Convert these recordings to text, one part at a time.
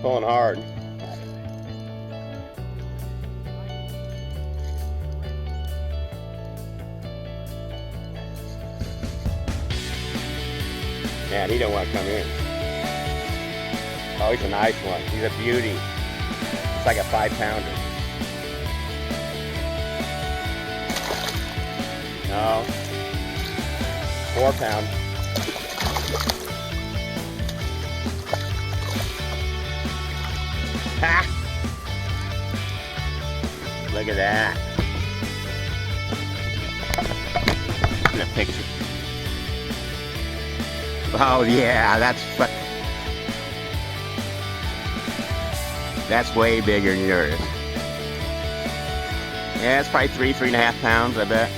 pulling hard. Man, he don't want to come in. Oh, he's a nice one. He's a beauty. It's like a 5-pounder. No. 4-pound. Ha! Look at that. Look at the picture. Oh yeah, that's way bigger than yours. Yeah, it's probably 3.5 pounds, I bet.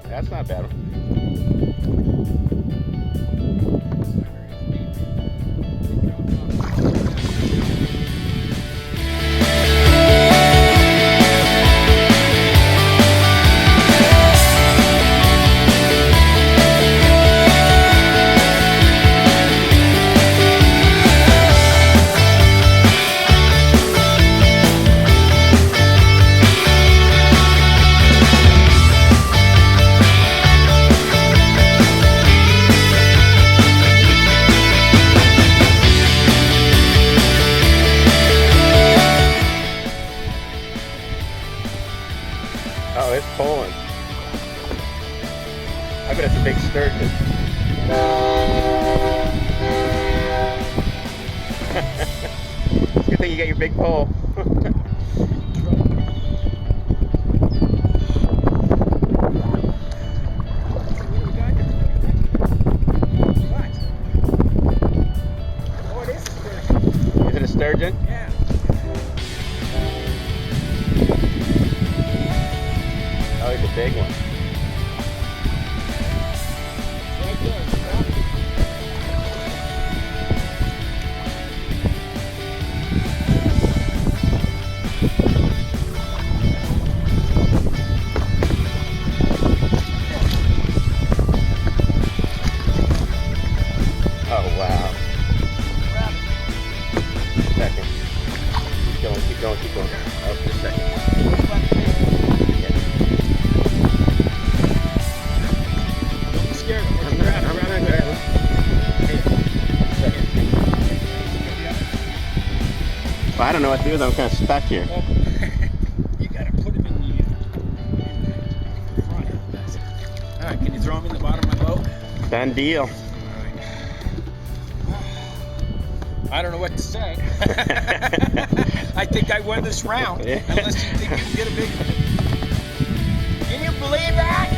That's not bad. Oh, it's pulling. I bet it's a big sturgeon. It's a good thing you got your big pole. Oh, it is a sturgeon. Is it a sturgeon? Yeah. Oh, he's a big one. Right there. Oh, wow. Second. Keep going, keep going, keep going. Oh, just a second. Don't be scared. I'm not grab him. Hey, second. Well, I don't know what to do, though. I'm kind of stuck here. Well, you gotta put him in the front. Alright, can you throw him in the bottom of my boat? Done deal. I don't know what to say. I think I won this round. Yeah. Unless you think you can get a big one. Can you believe that?